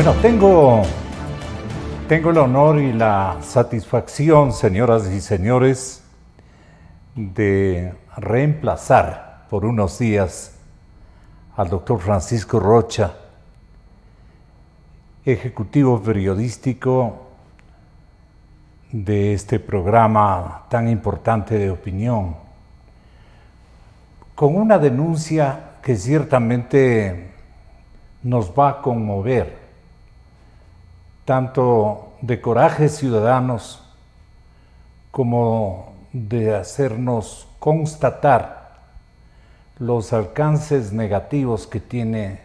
Bueno, tengo el honor y la satisfacción, señoras y señores, de reemplazar por unos días al doctor Francisco Rocha, ejecutivo periodístico de este programa tan importante de opinión, con una denuncia que ciertamente nos va a conmover, tanto de coraje ciudadanos como de hacernos constatar los alcances negativos que tiene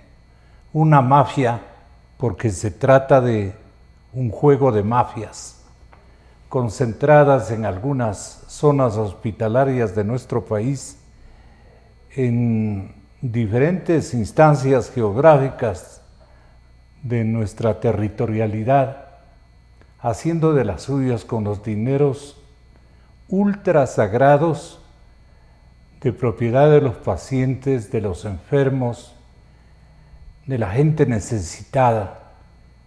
una mafia, porque se trata de un juego de mafias concentradas en algunas zonas hospitalarias de nuestro país, en diferentes instancias geográficas de nuestra territorialidad, haciendo de las suyas con los dineros ultra sagrados de propiedad de los pacientes, de los enfermos, de la gente necesitada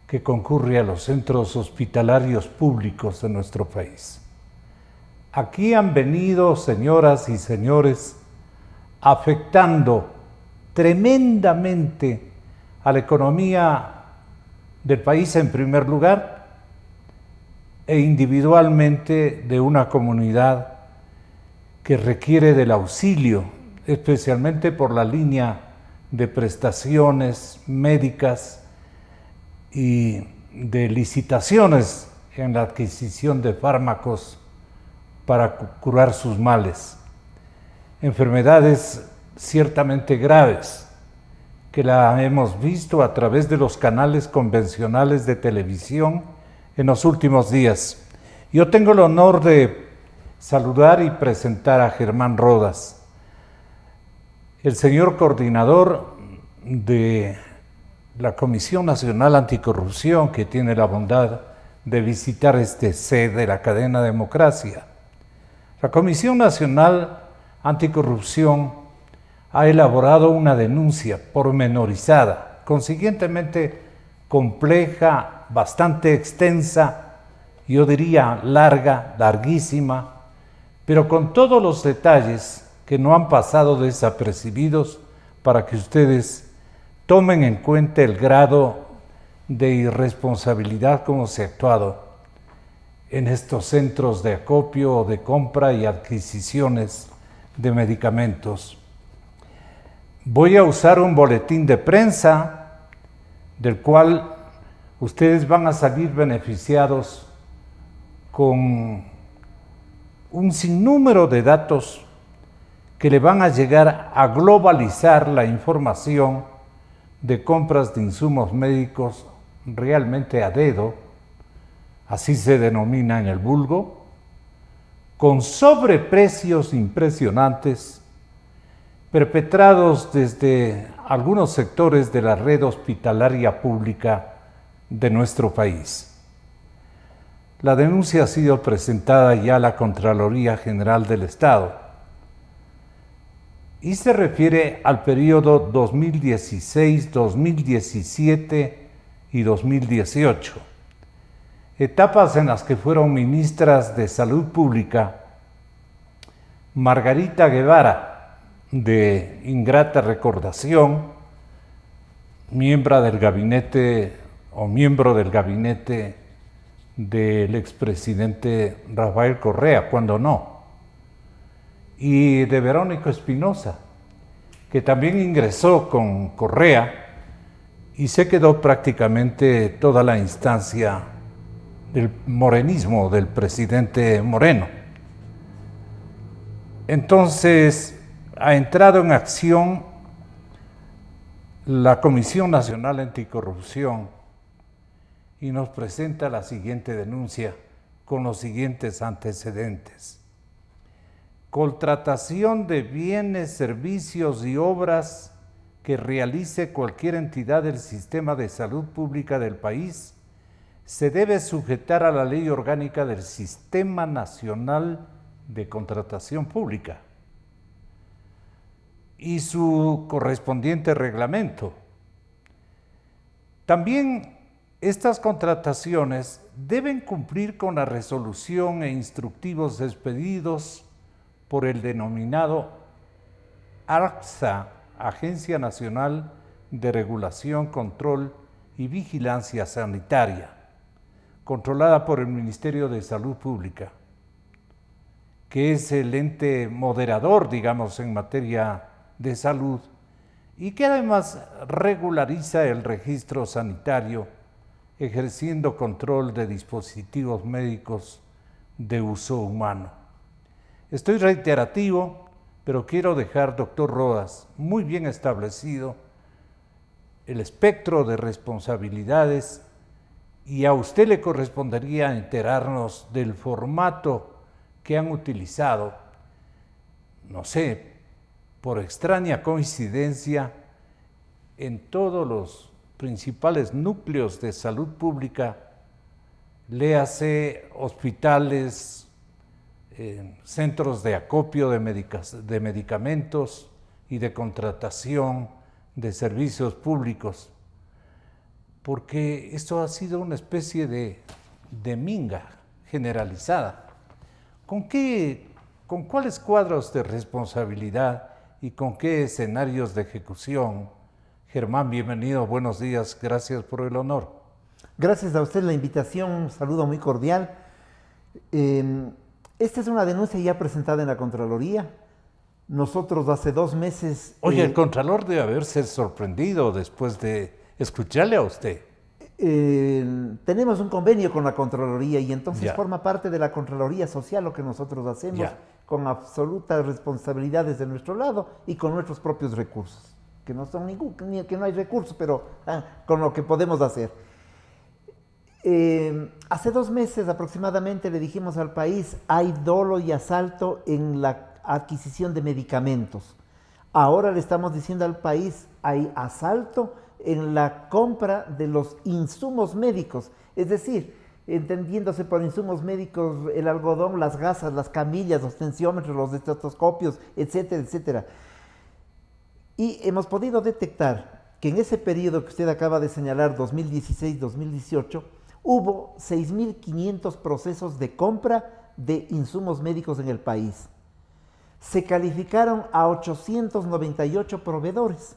que concurre a los centros hospitalarios públicos de nuestro país. Aquí han venido, señoras y señores, afectando tremendamente a la economía del país en primer lugar e individualmente de una comunidad que requiere del auxilio, especialmente por la línea de prestaciones médicas y de licitaciones en la adquisición de fármacos para curar sus males. Enfermedades ciertamente graves, que la hemos visto a través de los canales convencionales de televisión en los últimos días. Yo tengo el honor de saludar y presentar a Germán Rodas, el señor coordinador de la Comisión Nacional Anticorrupción, que tiene la bondad de visitar este sede de la cadena Democracia. La Comisión Nacional Anticorrupción ha elaborado una denuncia pormenorizada, consiguientemente compleja, bastante extensa, yo diría larguísima, pero con todos los detalles que no han pasado desapercibidos para que ustedes tomen en cuenta el grado de irresponsabilidad como se ha actuado en estos centros de acopio, de compra y adquisiciones de medicamentos. Voy a usar un boletín de prensa del cual ustedes van a salir beneficiados con un sinnúmero de datos que le van a llegar a globalizar la información de compras de insumos médicos realmente a dedo, así se denomina en el vulgo, con sobreprecios impresionantes perpetrados desde algunos sectores de la red hospitalaria pública de nuestro país. La denuncia ha sido presentada ya a la Contraloría General del Estado y se refiere al periodo 2016, 2017 y 2018, etapas en las que fueron ministras de Salud Pública Margarita Guevara, de ingrata recordación, miembro del gabinete del expresidente Rafael Correa, cuando no, y de Verónica Espinosa, que también ingresó con Correa y se quedó prácticamente toda la instancia del morenismo del presidente Moreno. Entonces, ha entrado en acción la Comisión Nacional Anticorrupción y nos presenta la siguiente denuncia con los siguientes antecedentes. Contratación de bienes, servicios y obras que realice cualquier entidad del sistema de salud pública del país se debe sujetar a la Ley Orgánica del Sistema Nacional de Contratación Pública y su correspondiente reglamento. También Estas contrataciones deben cumplir con la resolución e instructivos expedidos por el denominado ARCSA, Agencia Nacional de Regulación, Control y Vigilancia Sanitaria, controlada por el Ministerio de Salud Pública, que es el ente moderador, digamos, en materia de salud, y que además regulariza el registro sanitario, ejerciendo control de dispositivos médicos de uso humano. Estoy reiterativo, pero quiero dejar, doctor Rodas, muy bien establecido el espectro de responsabilidades, y a usted le correspondería enterarnos del formato que han utilizado, no sé, por extraña coincidencia, en todos los principales núcleos de salud pública, léase hospitales, centros de acopio de medicamentos y de contratación de servicios públicos, porque esto ha sido una especie de minga generalizada. ¿Con cuáles cuadros de responsabilidad y con qué escenarios de ejecución? Germán, bienvenido, buenos días, gracias por el honor. Gracias a usted la invitación, un saludo muy cordial. Esta es una denuncia ya presentada en la Contraloría. Nosotros hace 2 meses... Oye, el Contralor debe haberse sorprendido después de escucharle a usted. Tenemos un convenio con la Contraloría y entonces Ya. forma parte de la Contraloría Social lo que nosotros hacemos, Ya. con absolutas responsabilidades de nuestro lado y con nuestros propios recursos, que no son que no hay recursos, pero con lo que podemos hacer. Hace 2 meses aproximadamente le dijimos al país: hay dolo y asalto en la adquisición de medicamentos. Ahora le estamos diciendo al país: hay asalto en la compra de los insumos médicos, es decir, entendiéndose por insumos médicos el algodón, las gasas, las camillas, los tensiómetros, los estetoscopios, etcétera, etcétera. Y hemos podido detectar que en ese periodo que usted acaba de señalar, 2016-2018, hubo 6.500 procesos de compra de insumos médicos en el país. Se calificaron a 898 proveedores.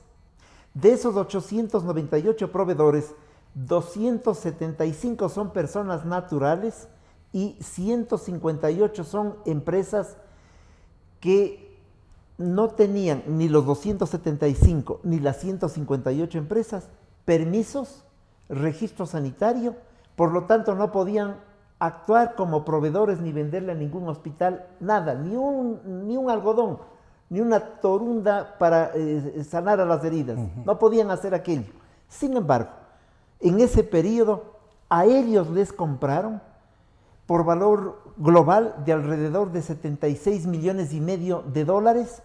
De esos 898 proveedores, 275 son personas naturales y 158 son empresas que no tenían, ni los 275 ni las 158 empresas, permisos, registro sanitario, por lo tanto no podían actuar como proveedores ni venderle a ningún hospital nada, ni un algodón, ni una torunda para sanar a las heridas. No podían hacer aquello. Sin embargo, en ese periodo a ellos les compraron por valor global de alrededor de 76,5 millones de dólares.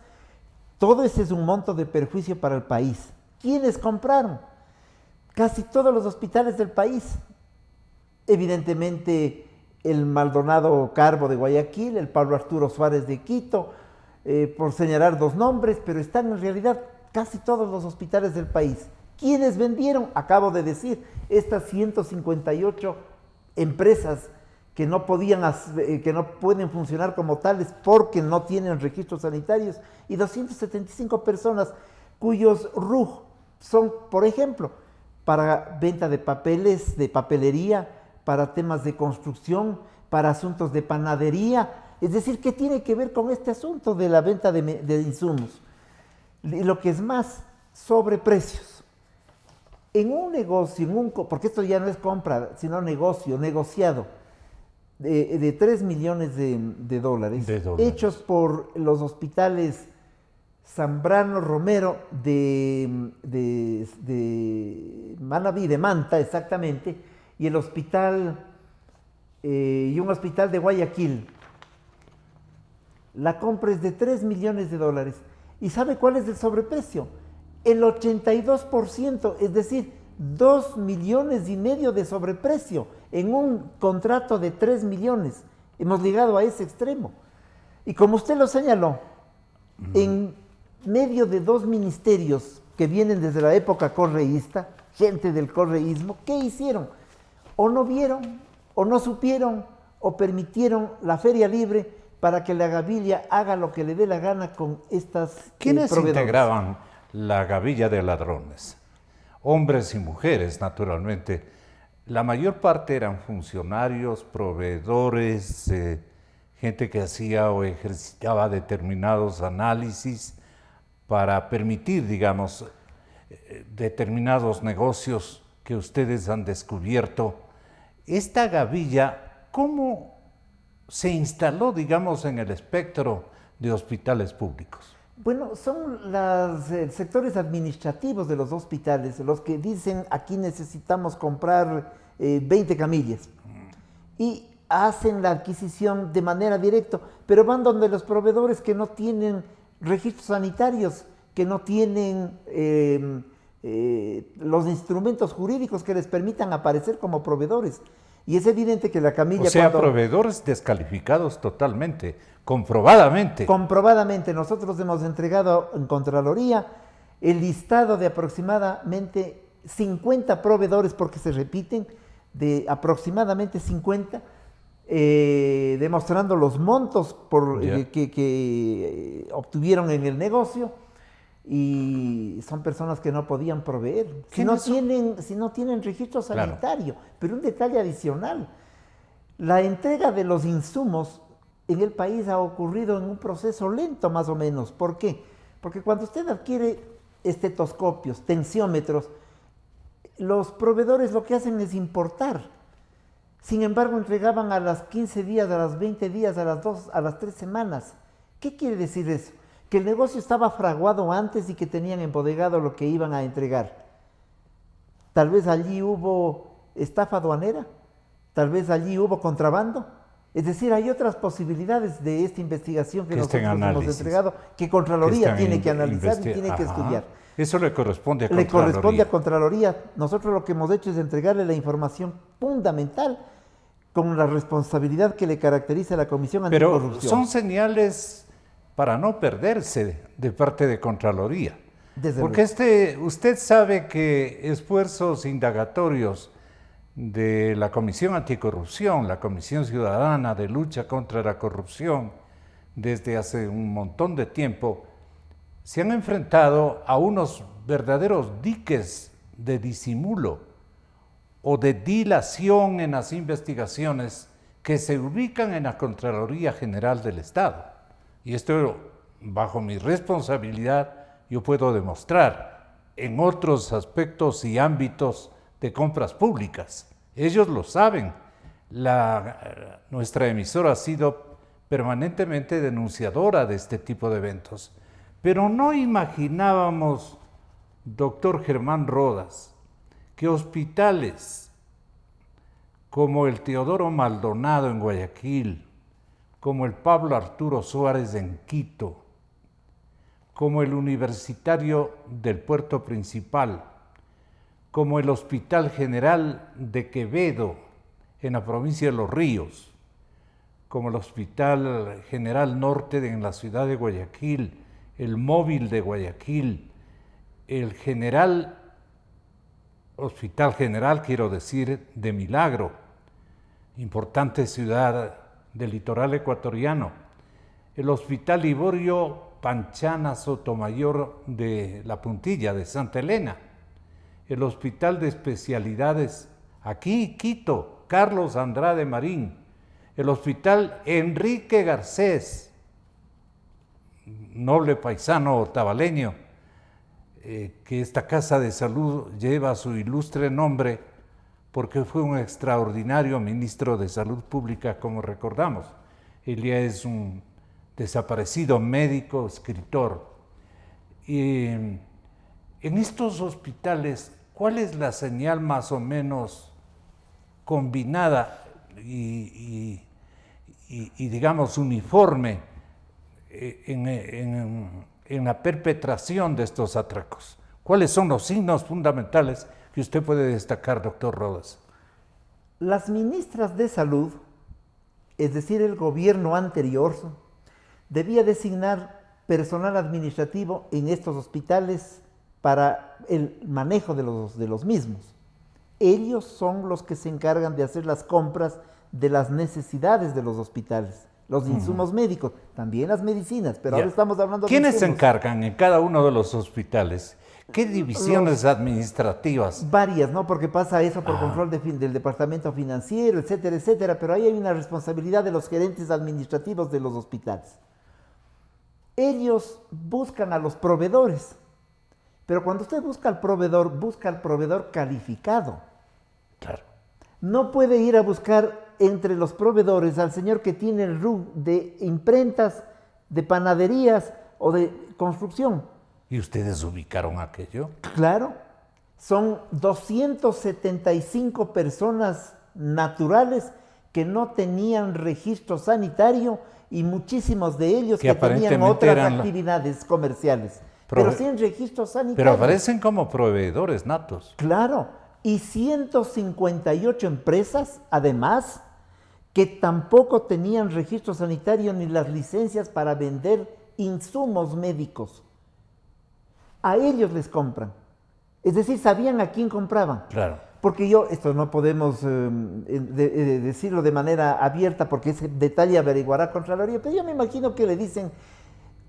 Todo ese es un monto de perjuicio para el país. ¿Quiénes compraron? Casi todos los hospitales del país. Evidentemente el Maldonado Carbo de Guayaquil, el Pablo Arturo Suárez de Quito, por señalar 2 nombres, pero están en realidad casi todos los hospitales del país. ¿Quiénes vendieron? Acabo de decir, estas 158 empresas que no pueden funcionar como tales porque no tienen registros sanitarios, y 275 personas cuyos RUJ son, por ejemplo, para venta de papeles, de papelería, para temas de construcción, para asuntos de panadería. Es decir, ¿qué tiene que ver con este asunto de la venta de insumos? Y lo que es más, sobreprecios. En un negocio, porque esto ya no es compra, sino negociado, de 3 millones de dólares, hechos por los hospitales Zambrano Romero de Manabí, de Manta exactamente, y el hospital y un hospital de Guayaquil. La compra es de 3 millones de dólares. ¿Y sabe cuál es el sobreprecio? El 82%, es decir, 2,5 millones de sobreprecio en un contrato de 3 millones. Hemos llegado a ese extremo. Y como usted lo señaló, en medio de 2 ministerios que vienen desde la época correísta, gente del correísmo, ¿qué hicieron? o no vieron, o no supieron, o permitieron la feria libre para que la gavilla haga lo que le dé la gana con estas ¿Quiénes proveedores. integraban la gavilla de ladrones? Hombres y mujeres, naturalmente. La mayor parte eran funcionarios, proveedores, gente que hacía o ejercitaba determinados análisis para permitir, digamos, determinados negocios que ustedes han descubierto. Esta gavilla, ¿cómo se instaló, digamos, en el espectro de hospitales públicos? Bueno, son los sectores administrativos de los hospitales los que dicen aquí necesitamos comprar 20 camillas y hacen la adquisición de manera directa, pero van donde los proveedores que no tienen registros sanitarios, que no tienen los instrumentos jurídicos que les permitan aparecer como proveedores. Y es evidente que la camilla... O sea, proveedores descalificados totalmente, comprobadamente. Comprobadamente. Nosotros hemos entregado en Contraloría el listado de aproximadamente 50 proveedores, porque se repiten, de aproximadamente 50, demostrando los montos que obtuvieron en el negocio, y son personas que no podían proveer, si no tienen registro sanitario. Claro. Pero un detalle adicional, la entrega de los insumos en el país ha ocurrido en un proceso lento más o menos. ¿Por qué? Porque cuando usted adquiere estetoscopios, tensiómetros, los proveedores lo que hacen es importar. Sin embargo, entregaban a las 15 días, a las 20 días, a las 3 semanas. ¿Qué quiere decir eso? Que el negocio estaba fraguado antes y que tenían embodegado lo que iban a entregar. Tal vez allí hubo estafa aduanera, tal vez allí hubo contrabando. Es decir, hay otras posibilidades de esta investigación que nosotros hemos entregado, que Contraloría tiene que analizar y tiene que estudiar. Eso le corresponde a Contraloría. Le corresponde a Contraloría. Nosotros lo que hemos hecho es entregarle la información fundamental con la responsabilidad que le caracteriza a la Comisión Anticorrupción. Pero son señales para no perderse de parte de Contraloría. Porque usted sabe que esfuerzos indagatorios de la Comisión Anticorrupción, la Comisión Ciudadana de Lucha contra la Corrupción, desde hace un montón de tiempo, se han enfrentado a unos verdaderos diques de disimulo o de dilación en las investigaciones que se ubican en la Contraloría General del Estado. Y esto, bajo mi responsabilidad, yo puedo demostrar en otros aspectos y ámbitos de compras públicas. Ellos lo saben. Nuestra emisora ha sido permanentemente denunciadora de este tipo de eventos. Pero no imaginábamos, doctor Germán Rodas, que hospitales como el Teodoro Maldonado en Guayaquil, como el Pablo Arturo Suárez en Quito, como el Universitario del Puerto Principal, como el Hospital General de Quevedo en la provincia de Los Ríos, como el Hospital General Norte en la ciudad de Guayaquil, el Móvil de Guayaquil, el Hospital General, quiero decir, de Milagro, importante ciudad del litoral ecuatoriano, el Hospital Liborio Panchana Sotomayor de La Puntilla, de Santa Elena, el Hospital de Especialidades aquí, Quito, Carlos Andrade Marín, el Hospital Enrique Garcés, noble paisano tabaleño, que esta casa de salud lleva su ilustre nombre porque fue un extraordinario ministro de Salud Pública, como recordamos. Él ya es un desaparecido médico, escritor. Y en estos hospitales, ¿cuál es la señal más o menos combinada y digamos uniforme en la perpetración de estos atracos? ¿Cuáles son los signos fundamentales que usted puede destacar, doctor Rodas? Las ministras de salud, es decir, el gobierno anterior, debía designar personal administrativo en estos hospitales para el manejo de los mismos. Ellos son los que se encargan de hacer las compras de las necesidades de los hospitales, los insumos médicos, también las medicinas, pero ahora estamos hablando de ¿Quiénes se insumos. encargan en cada uno de los hospitales? ¿Qué divisiones administrativas? Varias, ¿no? Porque pasa eso por control del departamento financiero, etcétera, etcétera, pero ahí hay una responsabilidad de los gerentes administrativos de los hospitales. Ellos buscan a los proveedores, pero cuando usted busca al proveedor calificado. Claro. No puede ir a buscar entre los proveedores al señor que tiene el RUC de imprentas, de panaderías o de construcción. ¿Y ustedes ubicaron aquello? Claro, son 275 personas naturales que no tenían registro sanitario y muchísimos de ellos que tenían otras actividades comerciales, pero sin registro sanitario. Pero aparecen como proveedores natos. Claro, y 158 empresas, además, que tampoco tenían registro sanitario ni las licencias para vender insumos médicos. A ellos les compran. Es decir, sabían a quién compraban. Claro. Porque esto no podemos decirlo de manera abierta porque ese detalle averiguará Contraloría, pero yo me imagino que le dicen,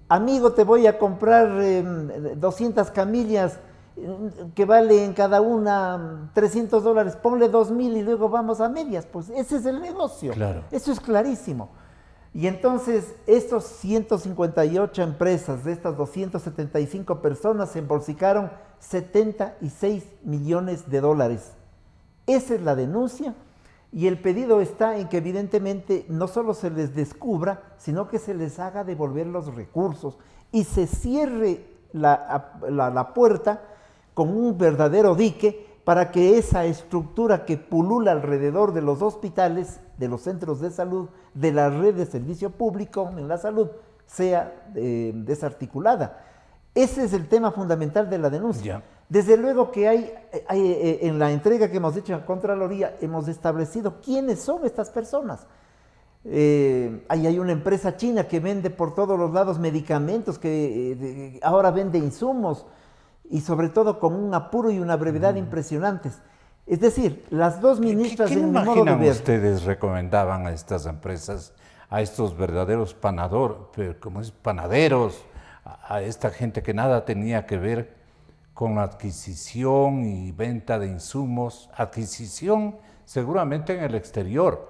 amigo, te voy a comprar 200 camillas que valen cada una $300, ponle 2,000 y luego vamos a medias. Pues ese es el negocio. Claro. Eso es clarísimo. Y entonces estos 158 empresas, de estas 275 personas, se embolsicaron $76 millones. Esa es la denuncia y el pedido está en que evidentemente no solo se les descubra, sino que se les haga devolver los recursos y se cierre la puerta con un verdadero dique para que esa estructura que pulula alrededor de los hospitales, de los centros de salud, de la red de servicio público en la salud, sea desarticulada. Ese es el tema fundamental de la denuncia. Ya. Desde luego que hay en la entrega que hemos hecho a Contraloría, hemos establecido quiénes son estas personas. Hay una empresa china que vende por todos los lados medicamentos, que ahora vende insumos, y sobre todo con un apuro y una brevedad impresionantes. Es decir, las dos ministras ¿Qué en mi modo de imaginan ver, ustedes recomendaban a estas empresas, a estos verdaderos panaderos, a esta gente que nada tenía que ver con adquisición y venta de insumos, adquisición seguramente en el exterior,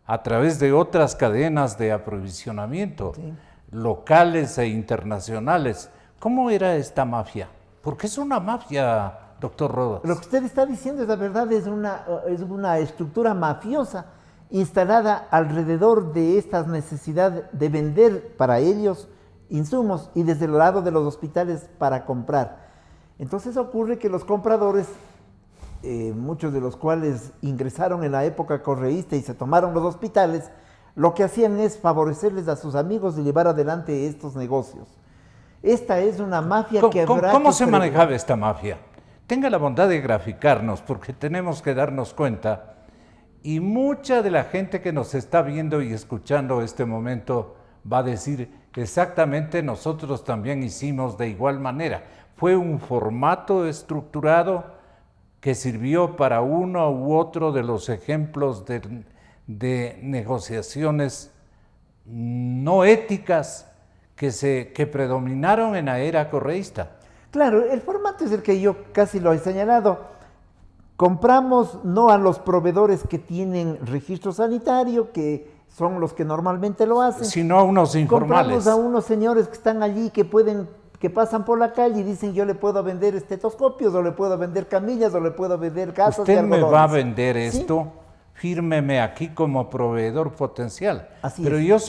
a través de otras cadenas de aprovisionamiento, locales e internacionales? ¿Cómo era esta mafia? Porque es una mafia, doctor Rodas. lo que usted está diciendo es la verdad, es una estructura mafiosa instalada alrededor de esta necesidad de vender para ellos insumos y desde el lado de los hospitales para comprar. Entonces ocurre que los compradores, muchos de los cuales ingresaron en la época correísta y se tomaron los hospitales, lo que hacían es favorecerles a sus amigos y llevar adelante estos negocios. Esta es una mafia que habrá ¿Cómo que se manejaba esta mafia? Tenga la bondad de graficarnos, porque tenemos que darnos cuenta, y mucha de la gente que nos está viendo y escuchando este momento va a decir, exactamente, nosotros también hicimos de igual manera. Fue un formato estructurado que sirvió para uno u otro de los ejemplos de negociaciones no éticas que predominaron en la era correísta. Claro, el formato es el que yo casi lo he señalado. Compramos no a los proveedores que tienen registro sanitario, que son los que normalmente lo hacen, sino a unos informales. Compramos a unos señores que están allí, que pasan por la calle y dicen, yo le puedo vender estetoscopios, o le puedo vender camillas, o le puedo vender casas de algodones. Usted me va a vender esto, ¿sí? Fírmeme aquí como proveedor potencial. Así Pero es.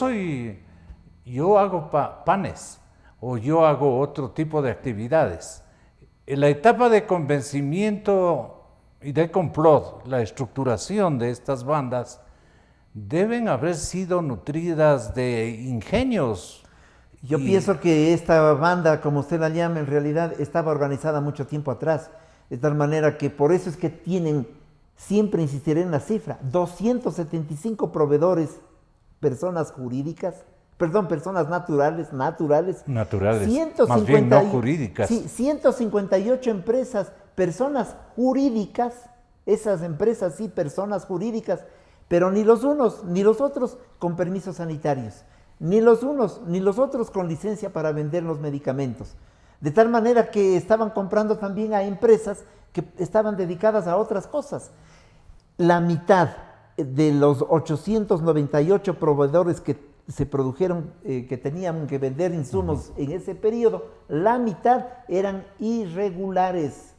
yo hago panes, o yo hago otro tipo de actividades. En la etapa de convencimiento y de complot, la estructuración de estas bandas deben haber sido nutridas de ingenios. Yo pienso que esta banda, como usted la llama, en realidad estaba organizada mucho tiempo atrás, de tal manera que por eso es que tienen, siempre insistiré en la cifra, 275 proveedores, personas naturales, 150, más bien no jurídicas. Sí, 158 empresas, personas jurídicas, Esas empresas sí, personas jurídicas, pero ni los unos ni los otros con permisos sanitarios, ni los unos ni los otros con licencia para vender los medicamentos. De tal manera que estaban comprando también a empresas que estaban dedicadas a otras cosas. La mitad de los 898 proveedores que se produjeron, que tenían que vender insumos en ese periodo, la mitad eran irregulares.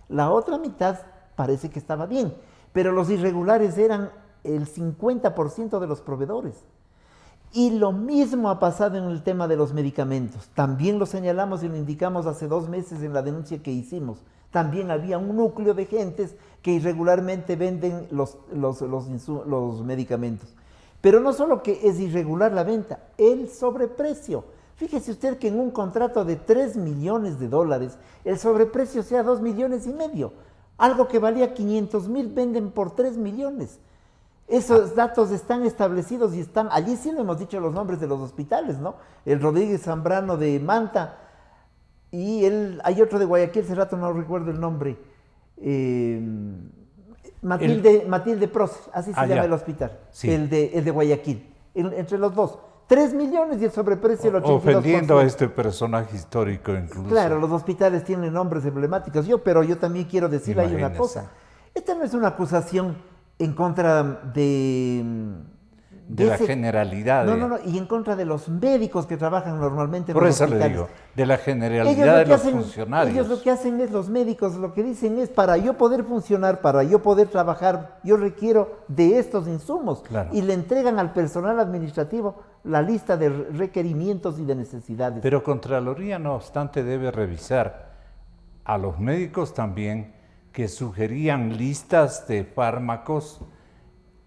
La otra mitad parece que estaba bien, pero los irregulares eran el 50% de los proveedores. Y lo mismo ha pasado en el tema de los medicamentos. También lo señalamos y lo indicamos hace 2 meses en la denuncia que hicimos. También había un núcleo de gentes que irregularmente venden los medicamentos. Pero no solo que es irregular la venta, el sobreprecio. Fíjese usted que en un contrato de $3 millones, el sobreprecio sea 2,5 millones. Algo que valía 500,000 venden por 3 millones. Esos datos están establecidos y están, allí sí le hemos dicho los nombres de los hospitales, ¿no? El Rodríguez Zambrano de Manta y hay otro de Guayaquil, hace rato no recuerdo el nombre. Matilde Proce, así se llama ya. el hospital, Sí. el de Guayaquil, entre los dos. 3 millones y el sobreprecio el 82%. Ofendiendo a este personaje histórico incluso. Claro, los hospitales tienen nombres emblemáticos, pero yo también quiero decirle ahí una cosa. Esta no es una acusación en contra de la generalidad. No, y en contra de los médicos que trabajan normalmente en Por los eso hospitales. le digo, de la generalidad de los funcionarios. Ellos lo que hacen es, los médicos lo que dicen es, para yo poder funcionar, para yo poder trabajar, yo requiero de estos insumos. Claro. Y le entregan al personal administrativo la lista de requerimientos y de necesidades. Pero Contraloría, no obstante, debe revisar a los médicos también que sugerían listas de fármacos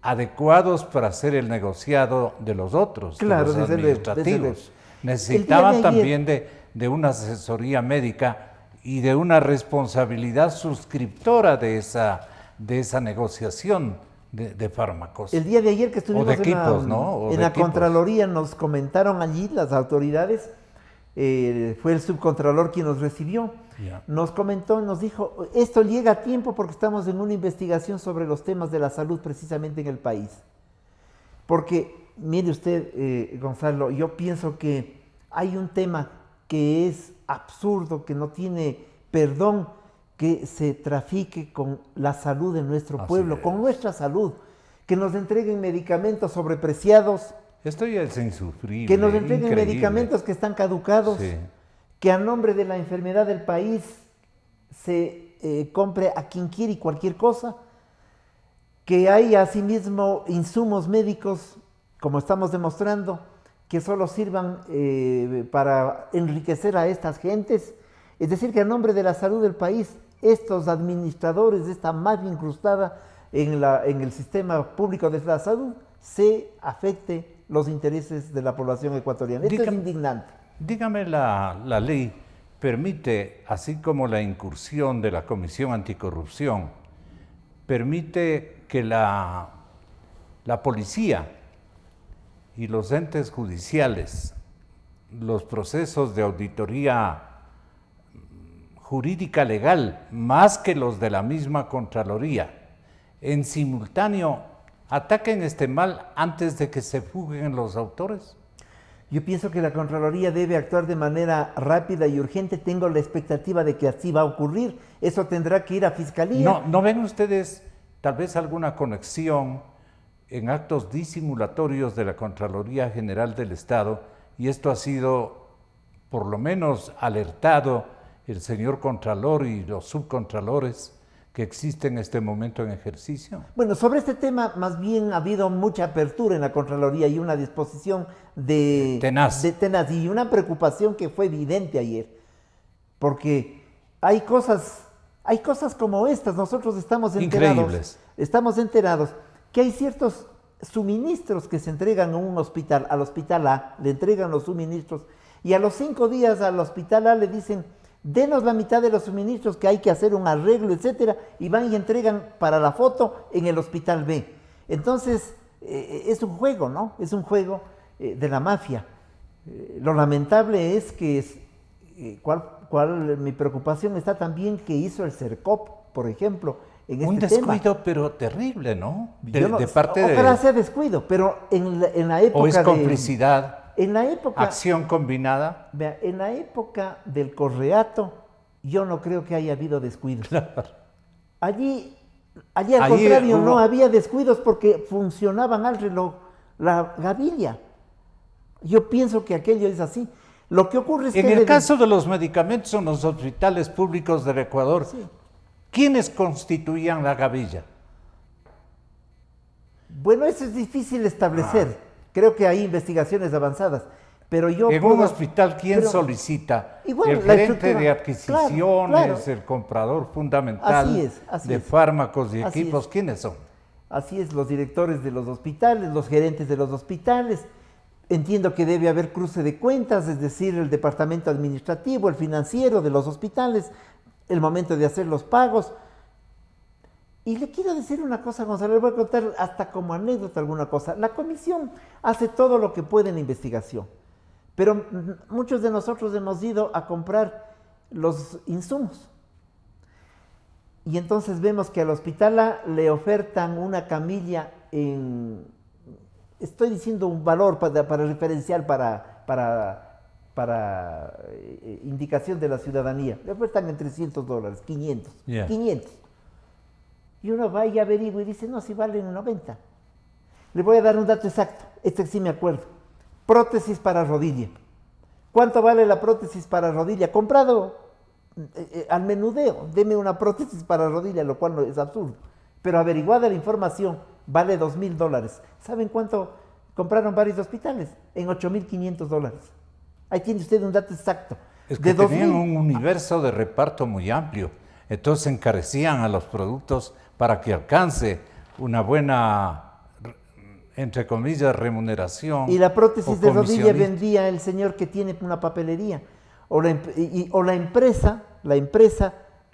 adecuados para hacer el negociado de los otros, claro, de los administrativos. Desde luego. Necesitaban también de una asesoría médica y de una responsabilidad suscriptora de esa negociación de fármacos. El día de ayer que estuvimos en la Contraloría, nos comentaron allí las autoridades, fue el subcontralor quien nos recibió. Yeah. Nos comentó, nos dijo, esto llega a tiempo porque estamos en una investigación sobre los temas de la salud precisamente en el país. Porque, mire usted, Gonzalo, yo pienso que hay un tema que es absurdo, que no tiene perdón, que se trafique con la salud de nuestro pueblo, con nuestra salud, que nos entreguen medicamentos sobrepreciados. Esto ya es insufrible. Que nos entreguen medicamentos que están caducados. Sí. Que a nombre de la enfermedad del país se compre a quien quiere y cualquier cosa, que hay asimismo insumos médicos, como estamos demostrando, que solo sirvan para enriquecer a estas gentes, es decir, que a nombre de la salud del país, estos administradores de esta mafia incrustada en el sistema público de la salud, se afecte los intereses de la población ecuatoriana. Esto es indignante. Dígame, la ley permite, así como la incursión de la Comisión Anticorrupción, permite que la policía y los entes judiciales, los procesos de auditoría jurídica legal, más que los de la misma Contraloría, en simultáneo ataquen este mal antes de que se fuguen los autores? Yo pienso que la Contraloría debe actuar de manera rápida y urgente. Tengo la expectativa de que así va a ocurrir. Eso tendrá que ir a Fiscalía. ¿No ven ustedes tal vez alguna conexión en actos disimulatorios de la Contraloría General del Estado? Y esto ha sido, por lo menos, alertado el señor Contralor y los subcontralores que existe en este momento en ejercicio. Bueno, sobre este tema más bien ha habido mucha apertura en la Contraloría y una disposición tenaz y una preocupación que fue evidente ayer, porque hay cosas como estas. Nosotros estamos enterados que hay ciertos suministros que se entregan a un hospital, al hospital A, le entregan los suministros y a los 5 días al hospital A le dicen: denos la mitad de los suministros, que hay que hacer un arreglo, etcétera, y van y entregan para la foto en el hospital B. Entonces, es un juego, ¿no? Es un juego de la mafia. Lo lamentable es que, mi preocupación está también que hizo el CERCOP, por ejemplo, en Un este tema. descuido, pero terrible, ¿no? De parte ojalá de... sea descuido, pero en la época ¿O es complicidad, en la época, acción combinada? vea, en la época del Correato, yo no creo que haya habido descuidos. Allí al Ahí contrario, hubo... no había descuidos porque funcionaban al reloj la gavilla. Yo pienso que aquello es así. Lo que ocurre es En que... el caso de los medicamentos en los hospitales públicos del Ecuador, Sí. ¿quiénes constituían la gavilla? Bueno, eso es difícil establecer. Creo que hay investigaciones avanzadas. Pero yo En un hospital, ¿quién solicita? igual, El la gerente estructura. de adquisiciones, Claro. el comprador fundamental Así de es. fármacos y Así equipos, es. ¿quiénes son? Así es, los directores de los hospitales, los gerentes de los hospitales. Entiendo que debe haber cruce de cuentas, es decir, el departamento administrativo, el financiero de los hospitales, el momento de hacer los pagos. Y le quiero decir una cosa, Gonzalo, le voy a contar hasta como anécdota alguna cosa. La comisión hace todo lo que puede en la investigación, pero muchos de nosotros hemos ido a comprar los insumos. Y entonces vemos que al hospital A le ofertan una camilla en, estoy diciendo un valor para referencial, para indicación de la ciudadanía, le ofertan en $300, 500, Yeah. 500. Y uno va y averigua y dice, no, si valen 90. Le voy a dar un dato exacto, este sí me acuerdo. Prótesis para rodilla. ¿Cuánto vale la prótesis para rodilla? Comprado al menudeo, deme una prótesis para rodilla, lo cual no es absurdo. Pero averiguada la información, vale $2,000. ¿Saben cuánto compraron varios hospitales? En $8,500. Ahí tiene usted un dato exacto. Es que de tenían 2000, un universo de reparto muy amplio, entonces encarecían a los productos para que alcance una buena, entre comillas, remuneración. y la prótesis o de rodilla comisionista. vendía el señor que tiene una papelería. O la empresa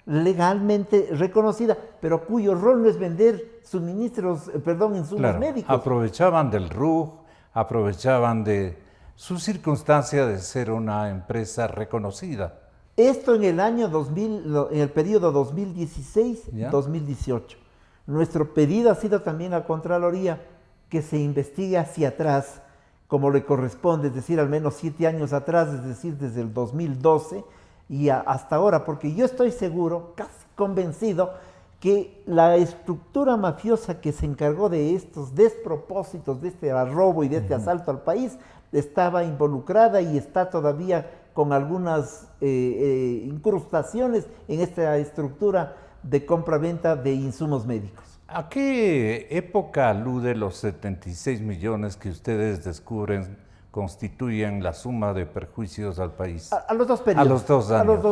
legalmente reconocida, pero cuyo rol no es vender suministros, insumos Claro, médicos. aprovechaban del RUG, aprovechaban de su circunstancia de ser una empresa reconocida. Esto en el año 2000, en el periodo 2016-2018. Nuestro pedido ha sido también a Contraloría que se investigue hacia atrás, como le corresponde, es decir, al menos 7 años atrás, es decir, desde el 2012 y hasta ahora, porque yo estoy seguro, casi convencido, que la estructura mafiosa que se encargó de estos despropósitos, de este robo y de este asalto al país, estaba involucrada y está todavía con algunas incrustaciones en esta estructura de compra-venta de insumos médicos. ¿A qué época alude los 76 millones que ustedes descubren constituyen la suma de perjuicios al país? A los dos periodos. A los 2 años.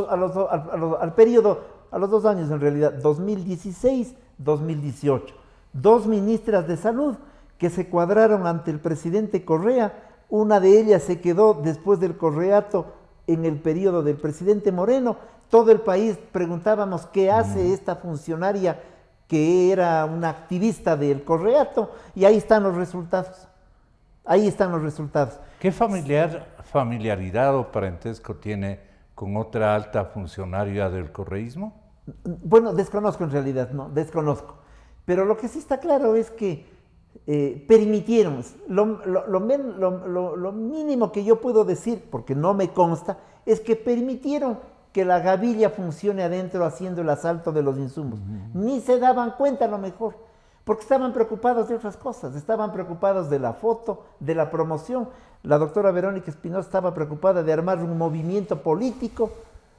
Al periodo, a los 2 años en realidad, 2016-2018. 2 ministras de salud que se cuadraron ante el presidente Correa. Una de ellas se quedó después del Correato en el periodo del presidente Moreno. Todo el país preguntábamos qué hace esta funcionaria que era una activista del Correato, y ahí están los resultados. Ahí están los resultados. ¿Qué familiaridad o parentesco tiene con otra alta funcionaria del correísmo? Bueno, desconozco en realidad, no, desconozco. Pero lo que sí está claro es que permitieron, lo mínimo que yo puedo decir, porque no me consta, es que permitieron que la gavilla funcione adentro haciendo el asalto de los insumos. Ni se daban cuenta a lo mejor, porque estaban preocupados de otras cosas, estaban preocupados de la foto, de la promoción. La doctora Verónica Espinosa estaba preocupada de armar un movimiento político.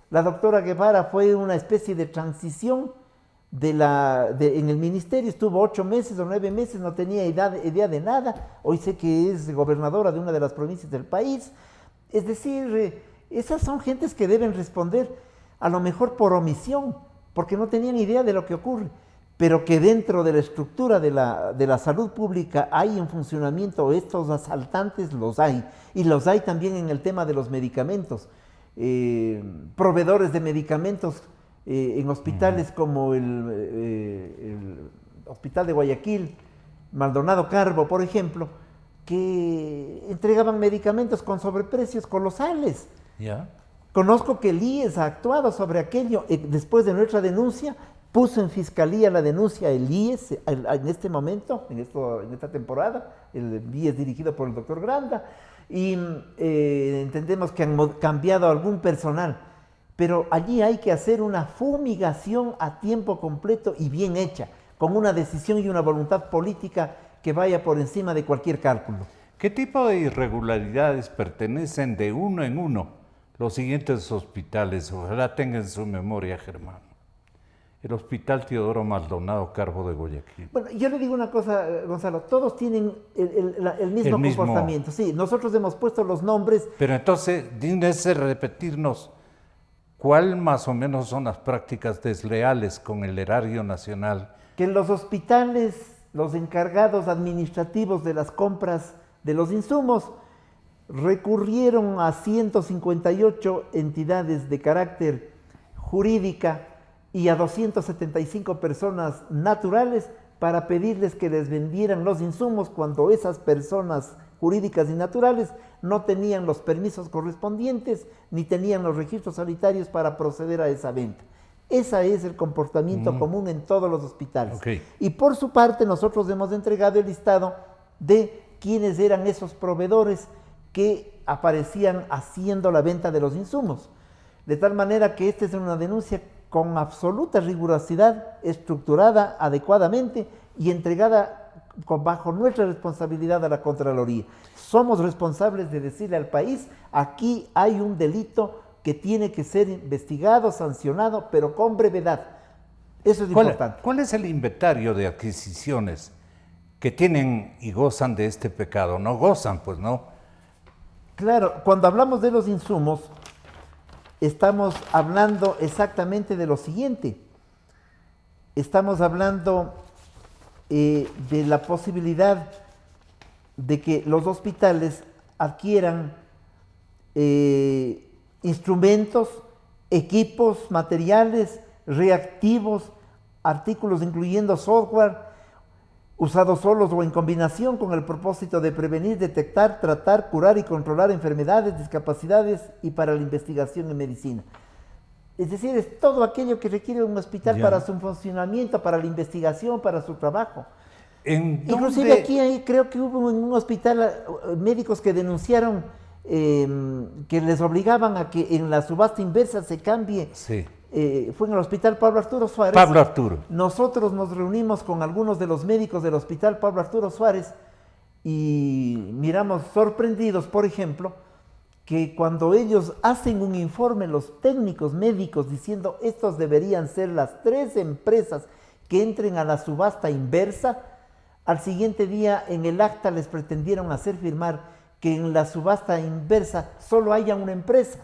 La doctora Guevara fue una especie de transición en el ministerio, estuvo 8 meses o 9 meses, no tenía idea de nada. Hoy sé que es gobernadora de una de las provincias del país. Es decir, esas son gentes que deben responder, a lo mejor por omisión, porque no tenían idea de lo que ocurre, pero que dentro de la estructura de la salud pública hay en funcionamiento estos asaltantes, los hay, y los hay también en el tema de los medicamentos. Proveedores de medicamentos en hospitales como el Hospital de Guayaquil, Maldonado Carbo, por ejemplo, que entregaban medicamentos con sobreprecios colosales. ¿Ya? Conozco que el IES ha actuado sobre aquello después de nuestra denuncia puso en fiscalía la denuncia el IES en este momento, en esta temporada. El IES dirigido por el doctor Granda, y entendemos que han cambiado algún personal, pero allí hay que hacer una fumigación a tiempo completo y bien hecha, con una decisión y una voluntad política que vaya por encima de cualquier cálculo. ¿Qué tipo de irregularidades pertenecen de uno en uno los siguientes hospitales? Ojalá tengan en su memoria, Germán. El Hospital Teodoro Maldonado Carbo de Guayaquil. Bueno, yo le digo una cosa, Gonzalo, todos tienen el mismo comportamiento. Sí, nosotros hemos puesto los nombres. Pero entonces, dígnese repetirnos, ¿cuál más o menos son las prácticas desleales con el erario nacional? Que en los hospitales, los encargados administrativos de las compras de los insumos recurrieron a 158 entidades de carácter jurídica y a 275 personas naturales para pedirles que les vendieran los insumos cuando esas personas jurídicas y naturales no tenían los permisos correspondientes ni tenían los registros sanitarios para proceder a esa venta. Ese es el comportamiento común en todos los hospitales. Okay. Y por su parte nosotros hemos entregado el listado de quiénes eran esos proveedores que aparecían haciendo la venta de los insumos. De tal manera que esta es una denuncia con absoluta rigurosidad, estructurada adecuadamente y entregada bajo nuestra responsabilidad a la Contraloría. Somos responsables de decirle al país, aquí hay un delito que tiene que ser investigado, sancionado, pero con brevedad. Eso es importante. ¿Cuál es el inventario de adquisiciones que tienen y gozan de este pecado? No gozan, pues no. Claro, cuando hablamos de los insumos, estamos hablando exactamente de lo siguiente. Estamos hablando de la posibilidad de que los hospitales adquieran instrumentos, equipos, materiales, reactivos, artículos incluyendo software, usados solos o en combinación con el propósito de prevenir, detectar, tratar, curar y controlar enfermedades, discapacidades y para la investigación en medicina. Es decir, es todo aquello que requiere un hospital para su funcionamiento, para la investigación, para su trabajo. Inclusive aquí creo que hubo en un hospital médicos que denunciaron que les obligaban a que en la subasta inversa se cambie. Sí. Fue en el Hospital Pablo Arturo Suárez. Pablo Arturo. Nosotros nos reunimos con algunos de los médicos del Hospital Pablo Arturo Suárez y miramos sorprendidos, por ejemplo, que cuando ellos hacen un informe, los técnicos médicos diciendo estos deberían ser las 3 empresas que entren a la subasta inversa, al siguiente día en el acta les pretendieron hacer firmar que en la subasta inversa solo haya una empresa.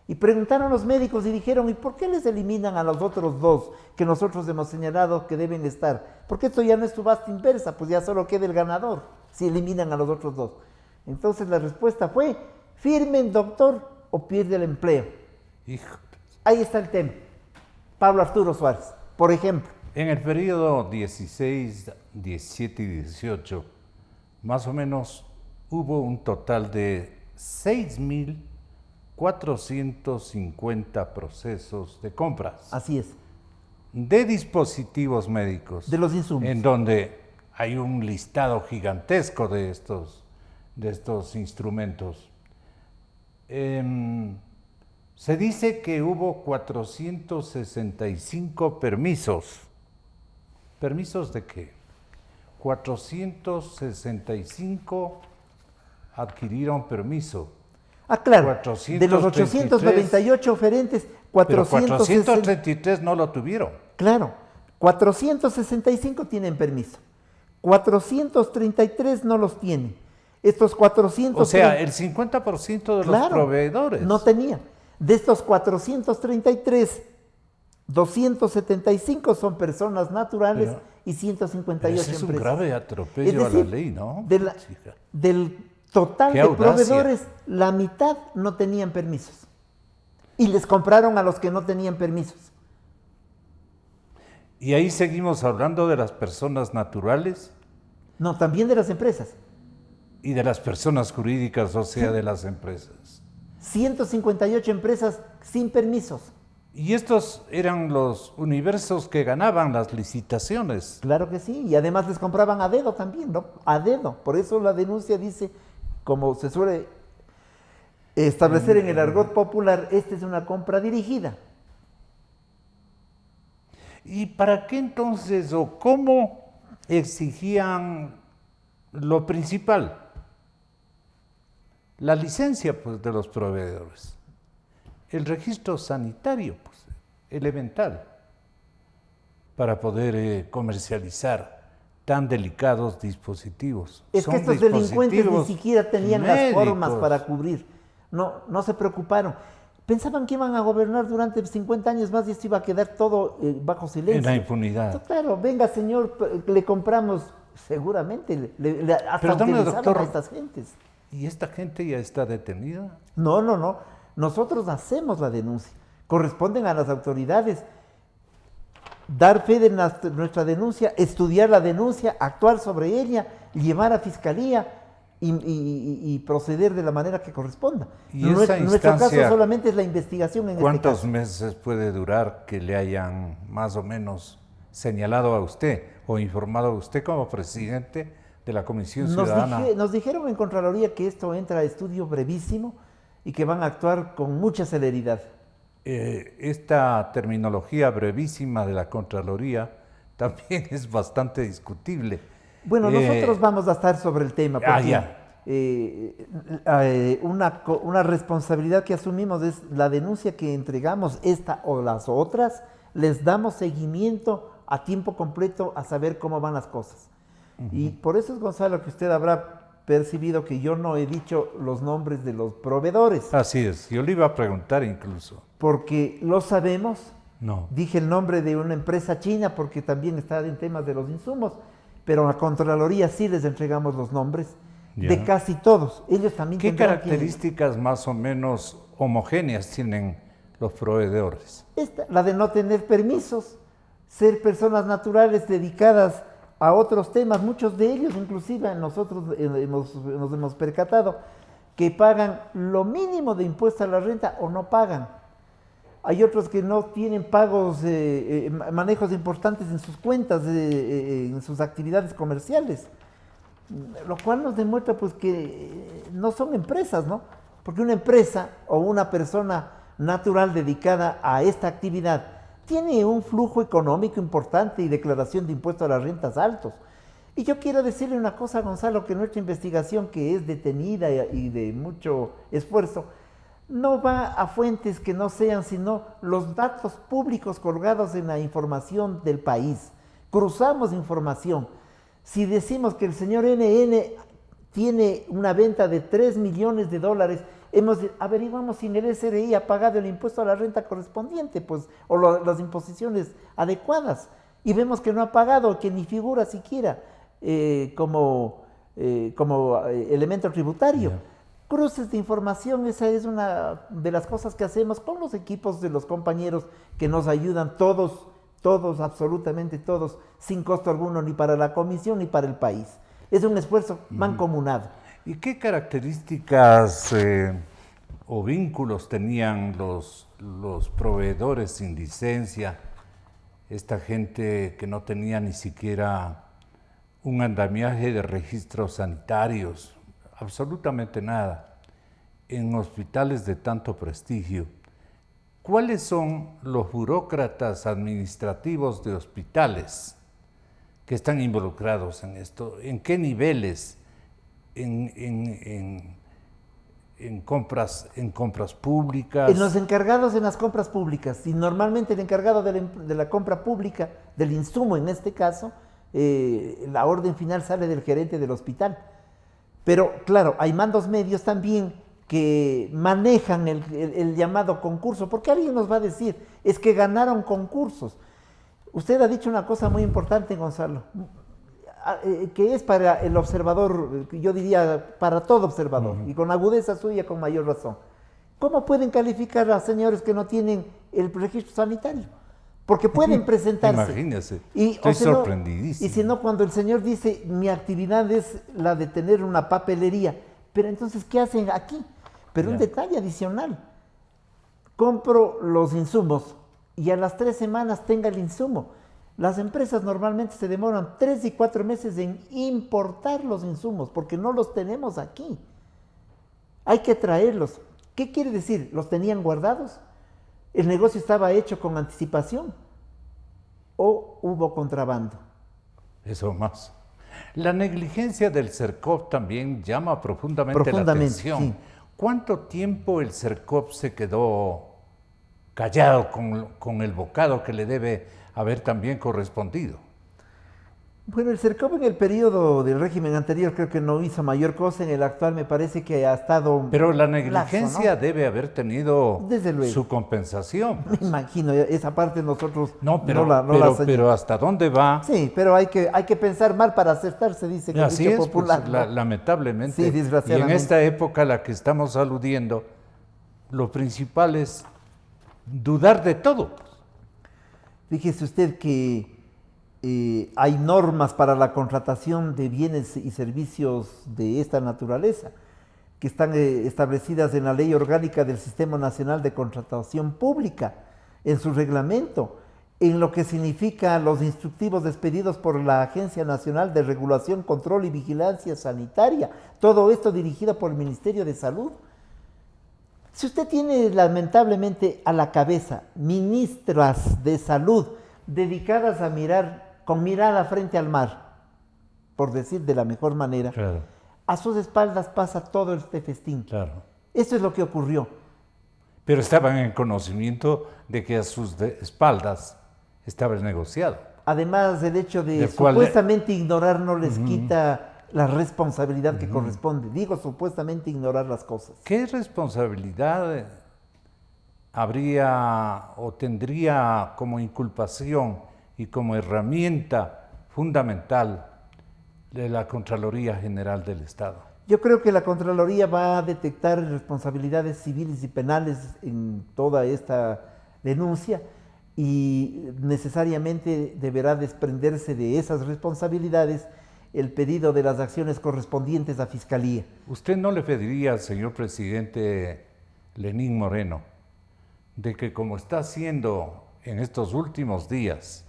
Y preguntaron los médicos y dijeron, ¿y por qué les eliminan a los otros 2 que nosotros hemos señalado que deben estar? Porque esto ya no es subasta inversa, pues ya solo queda el ganador si eliminan a los otros 2. Entonces la respuesta fue, firmen doctor o pierde el empleo. Hijo. Ahí está el tema. Pablo Arturo Suárez, por ejemplo. En el periodo 16, 17 y 18, más o menos hubo un total de 6.450 procesos de compras. Así es. De dispositivos médicos. De los insumos. En donde hay un listado gigantesco de estos instrumentos. Se dice que hubo 465 permisos. ¿Permisos de qué? 465 adquirieron permiso. Ah, claro, de los 898 oferentes, 433 no lo tuvieron. Claro, 465 tienen permiso, 433 no los tienen. Estos 400... O sea, el 50% de los proveedores. No tenían. De estos 433, 275 son personas naturales y 158 ese empresas. Es un grave atropello a la ley, ¿no? Del total de proveedores, la mitad no tenían permisos. Y les compraron a los que no tenían permisos. ¿Y ahí seguimos hablando de las personas naturales? No, también de las empresas. Y de las personas jurídicas, o sea, de las empresas. 158 empresas sin permisos. Y estos eran los universos que ganaban las licitaciones. Claro que sí, y además les compraban a dedo también, ¿no? A dedo. Por eso la denuncia dice, como se suele establecer en el argot popular, esta es una compra dirigida. ¿Y para qué entonces o cómo exigían lo principal? La licencia, pues, de los proveedores. El registro sanitario, pues, elemental, para poder comercializar tan delicados dispositivos. Es que estos delincuentes ni siquiera tenían las formas para cubrir. No se preocuparon. Pensaban que iban a gobernar durante 50 años más y esto iba a quedar todo bajo silencio. En la impunidad. Entonces, claro, venga señor, le compramos, seguramente, hasta doctor, a estas gentes. ¿Y esta gente ya está detenida? No. Nosotros hacemos la denuncia. Corresponden a las autoridades dar fe de nuestra denuncia, estudiar la denuncia, actuar sobre ella, llevar a fiscalía y proceder de la manera que corresponda. ¿Y esa nuestro caso solamente es la investigación en este caso. ¿Cuántos meses puede durar que le hayan más o menos señalado a usted o informado a usted como presidente de la Comisión Ciudadana? Nos dijeron en Contraloría que esto entra a estudio brevísimo y que van a actuar con mucha celeridad. Esta terminología brevísima de la Contraloría también es bastante discutible. Bueno, nosotros vamos a estar sobre el tema, porque una responsabilidad que asumimos es la denuncia que entregamos, esta o las otras, les damos seguimiento a tiempo completo a saber cómo van las cosas. Y por eso es, Gonzalo, que usted habrá percibido que yo no he dicho los nombres de los proveedores. Así es, yo le iba a preguntar incluso. Porque lo sabemos. No. Dije el nombre de una empresa china porque también está en temas de los insumos, pero a la Contraloría sí les entregamos los nombres de casi todos. Ellos también. ¿Qué características más o menos homogéneas tienen los proveedores? La de no tener permisos, ser personas naturales dedicadas a otros temas, muchos de ellos inclusive nosotros nos hemos percatado que pagan lo mínimo de impuesto a la renta o no pagan. Hay otros que no tienen pagos, manejos importantes en sus cuentas, en sus actividades comerciales, lo cual nos demuestra pues que no son empresas, ¿no? Porque una empresa o una persona natural dedicada a esta actividad tiene un flujo económico importante y declaración de impuestos a las rentas altos. Y yo quiero decirle una cosa, Gonzalo, que nuestra investigación, que es detenida y de mucho esfuerzo, no va a fuentes que no sean sino los datos públicos colgados en la información del país. Cruzamos información. Si decimos que el señor NN tiene una venta de $3 millones, averiguamos si en el SRI ha pagado el impuesto a la renta correspondiente, pues, o las imposiciones adecuadas, y vemos que no ha pagado, que ni figura siquiera como elemento tributario. Cruces de información, esa es una de las cosas que hacemos con los equipos de los compañeros que nos ayudan, todos, absolutamente todos, sin costo alguno, ni para la comisión ni para el país. Es un esfuerzo mancomunado. ¿Y qué características o vínculos tenían los proveedores sin licencia? Esta gente que no tenía ni siquiera un andamiaje de registros sanitarios, absolutamente nada, en hospitales de tanto prestigio. ¿Cuáles son los burócratas administrativos de hospitales que están involucrados en esto? ¿En qué niveles? En compras públicas. En los encargados en las compras públicas, y normalmente el encargado de la compra pública, del insumo en este caso, la orden final sale del gerente del hospital. Pero claro, hay mandos medios también que manejan el llamado concurso, porque alguien nos va a decir, es que ganaron concursos. Usted ha dicho una cosa muy importante, Gonzalo, que es para el observador, yo diría para todo observador, y con agudeza suya con mayor razón. ¿Cómo pueden calificar a señores que no tienen el registro sanitario? Porque pueden presentarse. Imagínese, estoy sorprendidísimo. Y si no, cuando el señor dice, mi actividad es la de tener una papelería, pero entonces, ¿qué hacen aquí? Pero un detalle adicional, compro los insumos y a las 3 semanas tenga el insumo. Las empresas normalmente se demoran 3 y 4 meses en importar los insumos porque no los tenemos aquí. Hay que traerlos. ¿Qué quiere decir? ¿Los tenían guardados? ¿El negocio estaba hecho con anticipación? ¿O hubo contrabando? Eso más. La negligencia del CERCOP también llama profundamente la atención. Sí. ¿Cuánto tiempo el CERCOP se quedó callado con el bocado que le debe haber también correspondido? Bueno, el CERCOP en el periodo del régimen anterior creo que no hizo mayor cosa, en el actual me parece que ha estado... Pero la negligencia laxo, ¿no? debe haber tenido Desde luego. su compensación. Me imagino, esa parte nosotros Pero ¿hasta dónde va? Sí, pero hay que pensar mal para acertar, se dice. Así es, popular, pues, ¿no? lamentablemente. Sí, desgraciadamente. Y en esta época a la que estamos aludiendo, lo principal es dudar de todo. Fíjese usted que hay normas para la contratación de bienes y servicios de esta naturaleza, que están establecidas en la Ley Orgánica del Sistema Nacional de Contratación Pública, en su reglamento, en lo que significa los instructivos expedidos por la Agencia Nacional de Regulación, Control y Vigilancia Sanitaria, todo esto dirigido por el Ministerio de Salud. Si usted tiene lamentablemente a la cabeza ministras de salud dedicadas a mirar con mirada frente al mar, por decir de la mejor manera, Claro. A sus espaldas pasa todo este festín. Claro. Eso es lo que ocurrió. Pero estaban en conocimiento de que a sus espaldas estaba el negociado. Además, el hecho de Del cual supuestamente ignorar no les quita la responsabilidad que corresponde. Digo, supuestamente ignorar las cosas. ¿Qué responsabilidad habría o tendría como inculpación y como herramienta fundamental de la Contraloría General del Estado? Yo creo que la Contraloría va a detectar responsabilidades civiles y penales en toda esta denuncia y necesariamente deberá desprenderse de esas responsabilidades el pedido de las acciones correspondientes a Fiscalía. ¿Usted no le pediría al señor presidente Lenín Moreno de que, como está haciendo en estos últimos días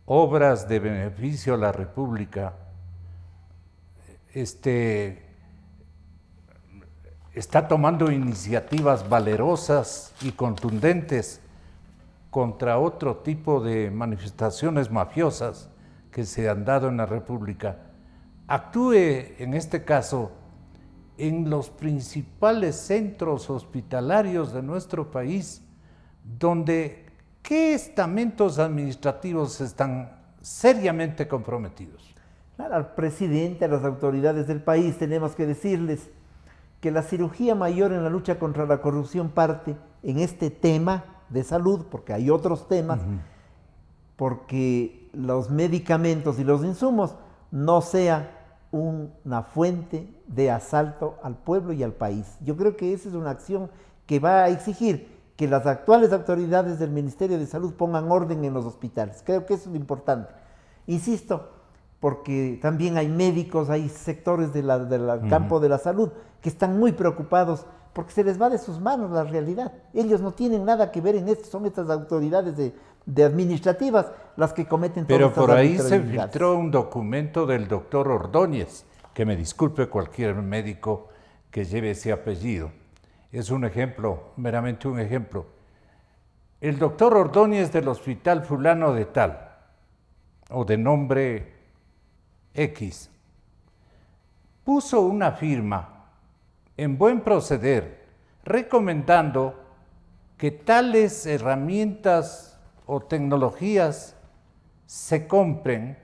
obras de beneficio a la República, está tomando iniciativas valerosas y contundentes contra otro tipo de manifestaciones mafiosas que se han dado en la República? Actúe en este caso en los principales centros hospitalarios de nuestro país, donde ¿qué estamentos administrativos están seriamente comprometidos? Claro, al presidente, a las autoridades del país, tenemos que decirles que la cirugía mayor en la lucha contra la corrupción parte en este tema de salud, porque hay otros temas, porque los medicamentos y los insumos no sea una fuente de asalto al pueblo y al país. Yo creo que esa es una acción que va a exigir que las actuales autoridades del Ministerio de Salud pongan orden en los hospitales. Creo que eso es lo importante. Insisto, porque también hay médicos, hay sectores del campo de la salud que están muy preocupados porque se les va de sus manos la realidad. Ellos no tienen nada que ver en esto, son estas autoridades de administrativas las que cometen todas estas arbitrariedades. Pero por ahí se arbitrariedades. filtró un documento del doctor Ordóñez, que me disculpe cualquier médico que lleve ese apellido. Es un ejemplo, meramente un ejemplo. El doctor Ordóñez del hospital fulano de tal, o de nombre X, puso una firma en buen proceder recomendando que tales herramientas o tecnologías se compren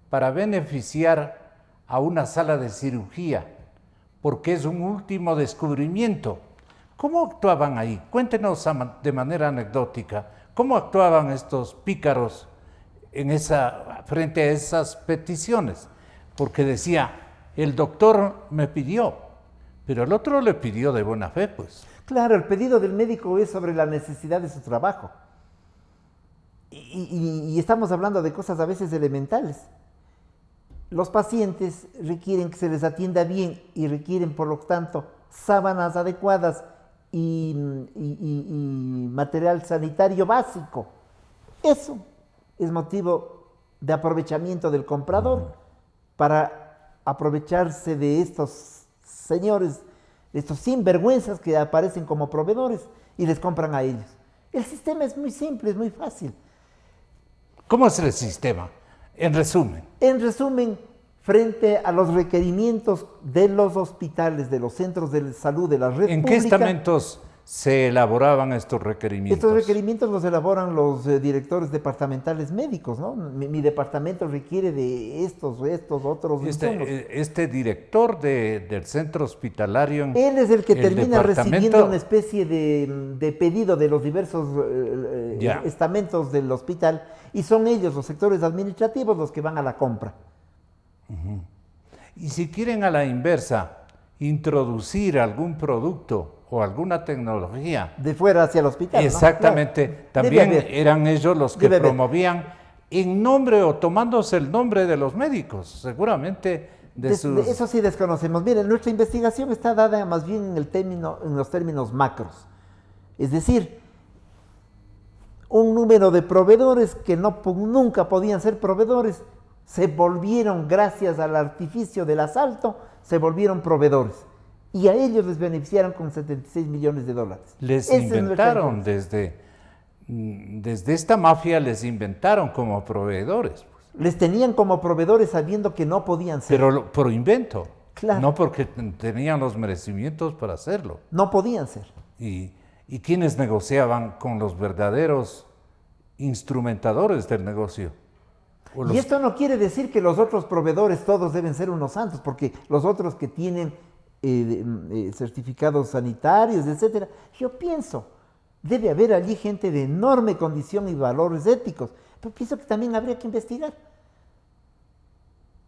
para beneficiar a una sala de cirugía, porque es un último descubrimiento. ¿Cómo actuaban ahí? Cuéntenos de manera anecdótica, ¿cómo actuaban estos pícaros frente a esas peticiones? Porque decía, el doctor me pidió, pero el otro le pidió de buena fe, pues. Claro, el pedido del médico es sobre la necesidad de su trabajo. Y estamos hablando de cosas a veces elementales. Los pacientes requieren que se les atienda bien y requieren, por lo tanto, sábanas adecuadas y material sanitario básico. Eso es motivo de aprovechamiento del comprador para aprovecharse de estos señores, de estos sinvergüenzas que aparecen como proveedores y les compran a ellos. El sistema es muy simple, es muy fácil. ¿Cómo es el sistema? En resumen. En resumen, frente a los requerimientos de los hospitales, de los centros de salud, de la red ¿En pública, qué estamentos se elaboraban estos requerimientos? estos requerimientos los elaboran los directores departamentales médicos, ¿no? Mi departamento requiere de estos otros insumos. Este director del centro hospitalario. Él es el que termina recibiendo una departamento. especie de pedido de los diversos Ya. estamentos del hospital y son ellos, los sectores administrativos, los que van a la compra. Y si quieren a la inversa introducir algún producto o alguna tecnología, De fuera hacia el hospital, ¿no? exactamente, Claro. también Debe haber. eran ellos los que Debe haber. promovían en nombre o tomándose el nombre de los médicos, seguramente de sus... Eso sí desconocemos. Miren, nuestra investigación está dada más bien en los términos macros. Es decir, un número de proveedores que nunca podían ser proveedores, se volvieron, gracias al artificio del asalto, se volvieron proveedores. Y a ellos les beneficiaron con 76 millones de dólares. Les Esa es nuestra inventaron información. desde esta mafia, les inventaron como proveedores, pues. Les tenían como proveedores sabiendo que no podían ser. Pero por invento, Claro. no porque tenían los merecimientos para hacerlo. No podían ser. Y quienes negociaban con los verdaderos instrumentadores del negocio. O Y esto no quiere decir que los otros proveedores todos deben ser unos santos, porque los otros que tienen certificados sanitarios, etcétera, yo pienso, debe haber allí gente de enorme condición y valores éticos, pero pienso que también habría que investigar.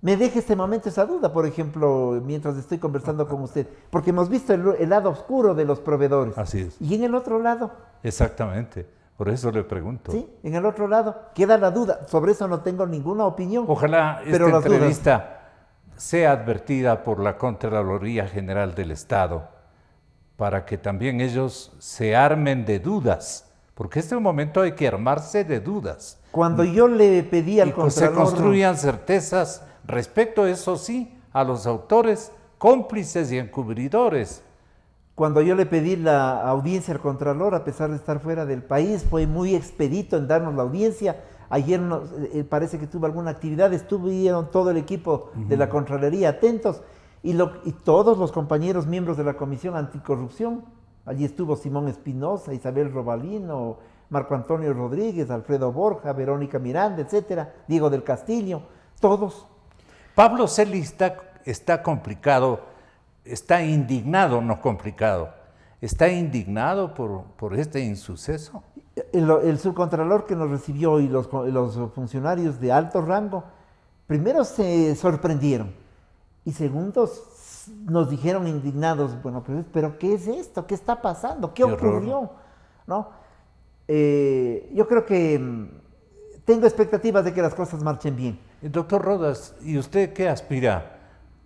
Me deja este momento esa duda, por ejemplo, mientras estoy conversando con usted, porque hemos visto el lado oscuro de los proveedores. Así es. Y en el otro lado, Exactamente, por eso le pregunto. ¿sí? En el otro lado, queda la duda. Sobre eso no tengo ninguna opinión. Ojalá pero esta las dudas- entrevista sea advertida por la Contraloría General del Estado para que también ellos se armen de dudas, porque en este momento hay que armarse de dudas Cuando yo le pedí al y que se Contralor... construyan certezas respecto, eso sí, a los autores, cómplices y encubridores. Cuando yo le pedí la audiencia al Contralor, a pesar de estar fuera del país, fue muy expedito en darnos la audiencia. Ayer parece que tuvo alguna actividad, estuvieron todo el equipo de la Contraloría atentos y todos los compañeros miembros de la Comisión Anticorrupción. Allí estuvo Simón Espinosa, Isabel Robalino, Marco Antonio Rodríguez, Alfredo Borja, Verónica Miranda, etcétera, Diego del Castillo, todos. Pablo Celi está complicado, está indignado, no complicado, está indignado por este insuceso. El subcontralor que nos recibió y los funcionarios de alto rango, primero se sorprendieron y segundo nos dijeron indignados, bueno, pero ¿qué es esto? ¿Qué está pasando? ¿Qué ocurrió? ¿No? Yo creo que tengo expectativas de que las cosas marchen bien. Doctor Rodas, ¿y usted qué aspira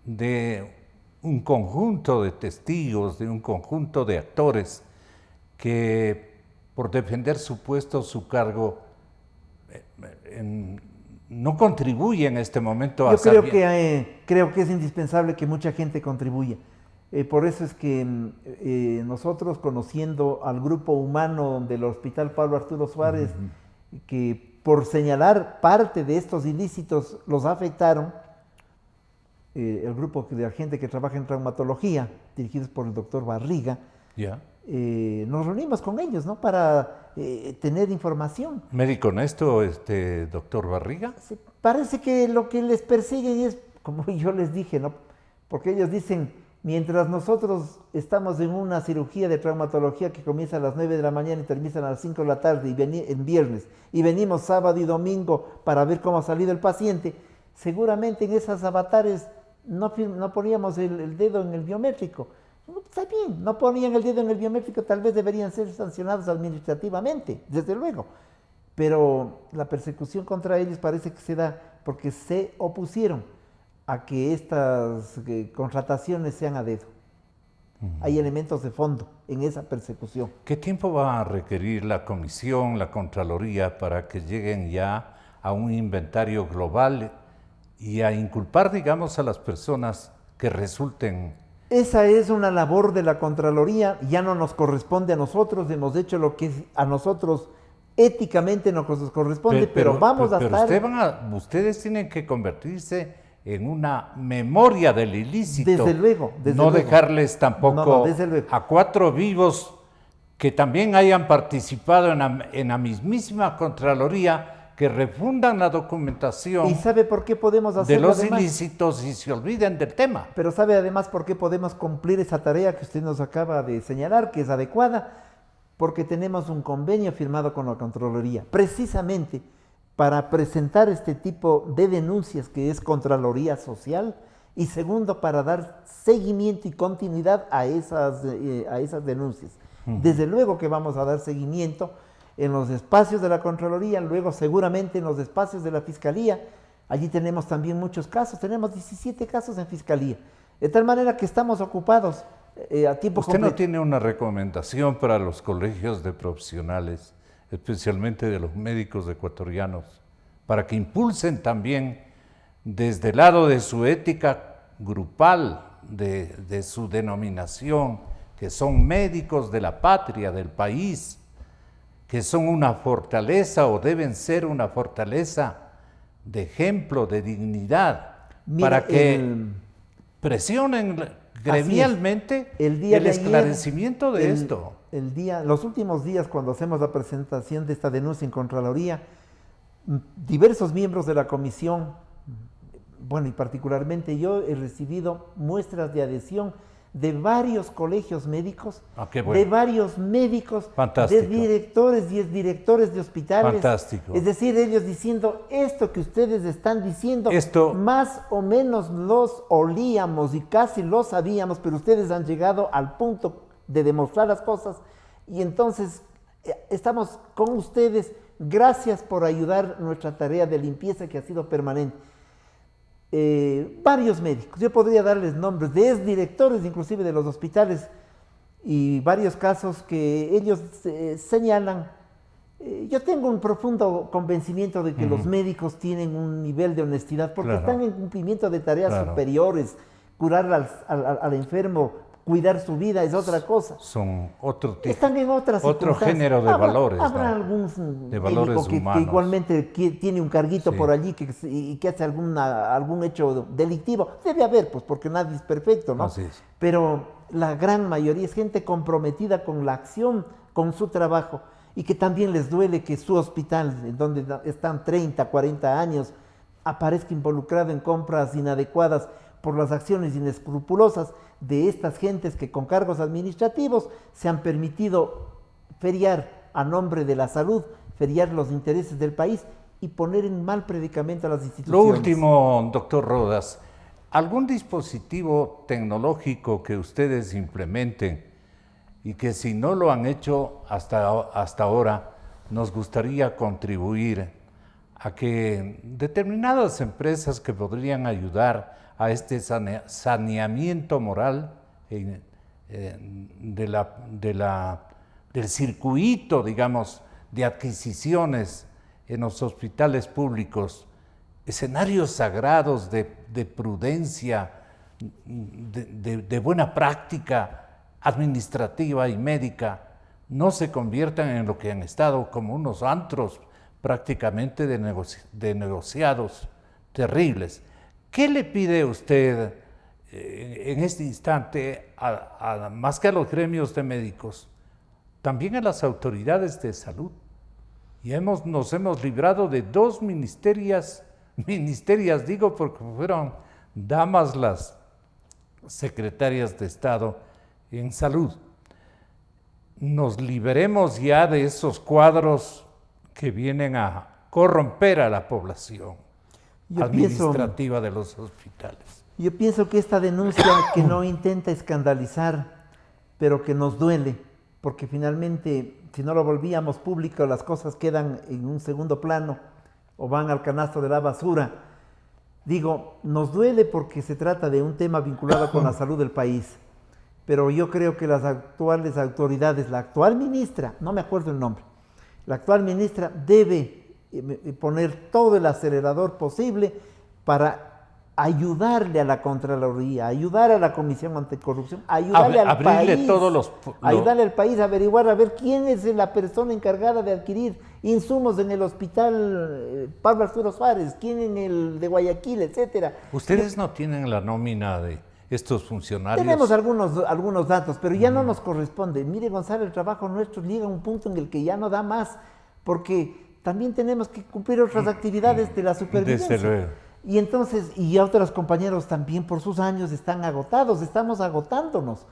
de un conjunto de testigos, de un conjunto de actores que por defender su puesto, su cargo, no contribuye en este momento a... Yo creo que es indispensable que mucha gente contribuya. Por eso es que nosotros, conociendo al grupo humano del Hospital Pablo Arturo Suárez, que por señalar parte de estos ilícitos los afectaron, el grupo de gente que trabaja en traumatología, dirigidos por el doctor Barriga, nos reunimos con ellos, ¿no? Para tener información. ¿Médico honesto, doctor Barriga? Sí, parece que lo que les persigue es, como yo les dije, ¿no? Porque ellos dicen, mientras nosotros estamos en una cirugía de traumatología que comienza a las 9 de la mañana y termina a las 5 de la tarde en viernes, y venimos sábado y domingo para ver cómo ha salido el paciente, seguramente en esas avatares no poníamos el dedo en el biométrico. Está bien, no ponían el dedo en el biométrico, tal vez deberían ser sancionados administrativamente, desde luego. Pero la persecución contra ellos parece que se da porque se opusieron a que estas contrataciones sean a dedo. Hay elementos de fondo en esa persecución. ¿Qué tiempo va a requerir la Comisión, la Contraloría, para que lleguen ya a un inventario global y a inculpar, digamos, a las personas que resulten? Esa es una labor de la Contraloría, ya no nos corresponde a nosotros, hemos hecho lo que a nosotros éticamente nos corresponde, pero vamos a estar... ustedes tienen que convertirse en una memoria del ilícito. Desde luego. No dejarles tampoco desde a 4 vivos que también hayan participado en la mismísima Contraloría, que refundan la documentación. ¿Y sabe por qué podemos hacerlo? De los ilícitos y se olviden del tema. Pero sabe además por qué podemos cumplir esa tarea que usted nos acaba de señalar, que es adecuada, porque tenemos un convenio firmado con la Contraloría, precisamente para presentar este tipo de denuncias que es Contraloría Social, y segundo, para dar seguimiento y continuidad a esas denuncias. Desde luego que vamos a dar seguimiento en los espacios de la Contraloría, luego seguramente en los espacios de la Fiscalía. Allí tenemos también muchos casos, tenemos 17 casos en Fiscalía, de tal manera que estamos ocupados a tiempo completo. ¿Usted no tiene una recomendación para los colegios de profesionales, especialmente de los médicos ecuatorianos, para que impulsen también desde el lado de su ética grupal, de su denominación, que son médicos de la patria, del país, que son una fortaleza o deben ser una fortaleza de ejemplo, de dignidad, para que presionen gremialmente el esclarecimiento de esto? Los últimos días, cuando hacemos la presentación de esta denuncia en Contraloría, diversos miembros de la comisión, bueno, y particularmente yo, he recibido muestras de adhesión de varios colegios médicos, de varios médicos, de directores y exdirectores de hospitales. Fantástico. Es decir, ellos diciendo, esto que ustedes están diciendo, más o menos los olíamos y casi lo sabíamos, pero ustedes han llegado al punto de demostrar las cosas, y entonces estamos con ustedes. Gracias por ayudar nuestra tarea de limpieza que ha sido permanente. Varios médicos, yo podría darles nombres de exdirectores inclusive de los hospitales, y varios casos que ellos señalan. Yo tengo un profundo convencimiento de que los médicos tienen un nivel de honestidad, porque están en cumplimiento de tareas superiores. Curar al enfermo, cuidar su vida es otra cosa. Son otro tipo. Están en otras otro género de valores. Habrá algún de valores humanos. Que igualmente tiene un carguito por allí que hace algún hecho delictivo. Debe haber, pues, porque nadie es perfecto, ¿no? Así es. Pero la gran mayoría es gente comprometida con la acción, con su trabajo, y que también les duele que su hospital, en donde están 30, 40 años, aparezca involucrado en compras inadecuadas por las acciones inescrupulosas de estas gentes que con cargos administrativos se han permitido feriar a nombre de la salud, feriar los intereses del país y poner en mal predicamento a las instituciones. Lo último, doctor Rodas, ¿algún dispositivo tecnológico que ustedes implementen y que si no lo han hecho hasta ahora, nos gustaría contribuir a que determinadas empresas que podrían ayudar a este saneamiento moral del circuito, digamos, de adquisiciones en los hospitales públicos, escenarios sagrados de prudencia, de buena práctica administrativa y médica, no se conviertan en lo que han estado como unos antros prácticamente de negociados terribles. ¿Qué le pide usted en este instante, más que a los gremios de médicos, también a las autoridades de salud? Y nos hemos librado de 2 ministerias digo porque fueron damas las secretarias de Estado en salud. Nos liberemos ya de esos cuadros que vienen a corromper a la población administrativa de los hospitales. Yo pienso que esta denuncia que no intenta escandalizar, pero que nos duele, porque finalmente si no lo volvíamos público las cosas quedan en un segundo plano o van al canasto de la basura. Digo, nos duele porque se trata de un tema vinculado con la salud del país. pero yo creo que las actuales autoridades, la actual ministra, no me acuerdo el nombre, la actual ministra debe poner todo el acelerador posible para ayudarle a la Contraloría, ayudar a la Comisión Anticorrupción, ayudarle al país, ayudarle al país a averiguar, a ver quién es la persona encargada de adquirir insumos en el hospital Pablo Arturo Suárez, quién en el de Guayaquil, etcétera. ¿Ustedes no tienen la nómina de estos funcionarios? Tenemos algunos datos, pero ya no nos corresponde. Mire, Gonzalo, el trabajo nuestro llega a un punto en el que ya no da más, porque también tenemos que cumplir otras actividades de la supervivencia. Desde luego. Y entonces, y otros compañeros también por sus años están agotados, estamos agotándonos.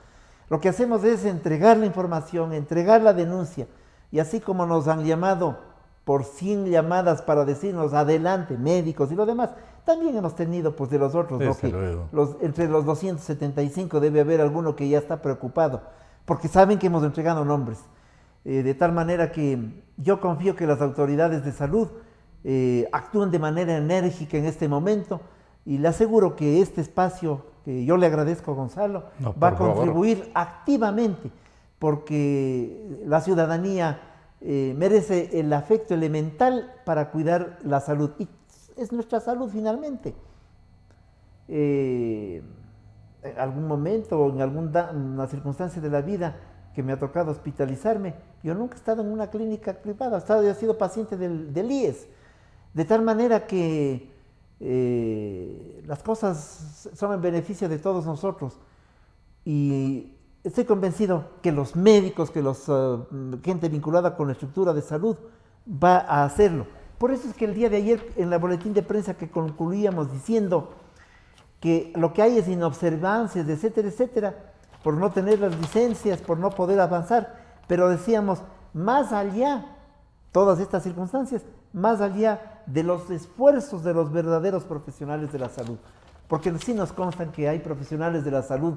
Lo que hacemos es entregar la información, entregar la denuncia, y así como nos han llamado por 100 llamadas para decirnos adelante, médicos y lo demás, también hemos tenido pues de los otros, ¿no? Entre los 275 debe haber alguno que ya está preocupado, porque saben que hemos entregado nombres. De tal manera que yo confío que las autoridades de salud actúen de manera enérgica en este momento, y le aseguro que este espacio, que yo le agradezco a Gonzalo, va a contribuir activamente, porque la ciudadanía merece el afecto elemental para cuidar la salud, y es nuestra salud finalmente. En algún momento, en alguna circunstancia de la vida que me ha tocado hospitalizarme, yo nunca he estado en una clínica privada, he sido paciente del IES, de tal manera que las cosas son en beneficio de todos nosotros, y estoy convencido que los médicos, que gente vinculada con la estructura de salud va a hacerlo. Por eso es que el día de ayer, en la boletín de prensa que concluíamos diciendo que lo que hay es inobservancias, etcétera, etcétera, por no tener las licencias, por no poder avanzar, pero decíamos, más allá, todas estas circunstancias, más allá de los esfuerzos de los verdaderos profesionales de la salud, porque sí nos constan que hay profesionales de la salud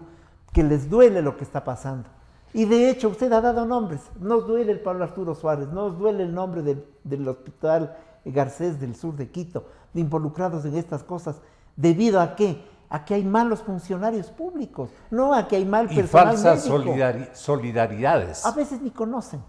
que les duele lo que está pasando. Y de hecho, usted ha dado nombres. Nos duele el Pablo Arturo Suárez, nos duele el nombre del Hospital Garcés del sur de Quito, de involucrados en estas cosas. ¿Debido a qué? A que hay malos funcionarios públicos, no a que hay mal personal médico. Y falsas solidaridades. A veces ni conocen.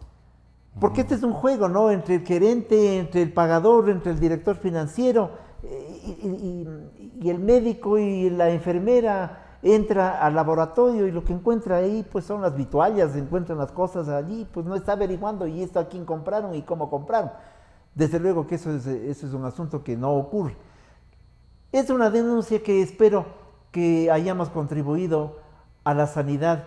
Porque este es un juego, ¿no? Entre el gerente, entre el pagador, entre el director financiero, y el médico y la enfermera entra al laboratorio y lo que encuentra ahí pues son las vituallas, encuentran las cosas allí, pues no está averiguando y esto a quién compraron y cómo compraron. Desde luego que eso es un asunto que no ocurre. Es una denuncia que espero que hayamos contribuido a la sanidad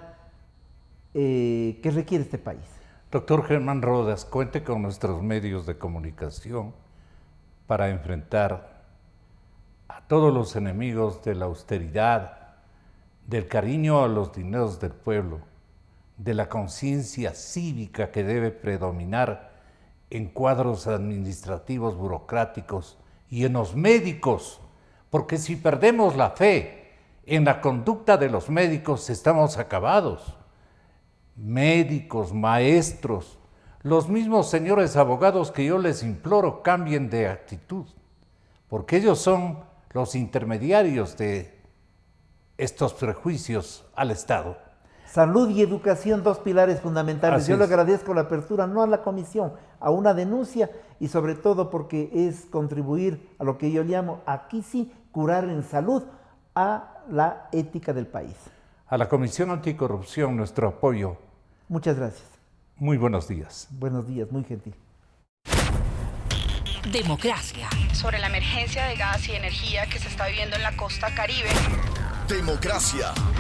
que requiere este país. Doctor Germán Rodas, cuente con nuestros medios de comunicación para enfrentar a todos los enemigos de la austeridad, del cariño a los dineros del pueblo, de la conciencia cívica que debe predominar en cuadros administrativos burocráticos y en los médicos, porque si perdemos la fe en la conducta de los médicos, estamos acabados. Médicos, maestros, los mismos señores abogados que yo les imploro cambien de actitud, porque ellos son los intermediarios de estos prejuicios al Estado. Salud y educación, dos pilares fundamentales. Así yo le es. agradezco la apertura, no a la comisión, a una denuncia, y sobre todo porque es contribuir a lo que yo llamo, aquí sí, curar en salud a la ética del país. A la Comisión Anticorrupción, nuestro apoyo. Muchas gracias. Muy buenos días. Buenos días, muy gentil. Democracia. Sobre la emergencia de gas y energía que se está viviendo en la costa Caribe. Democracia.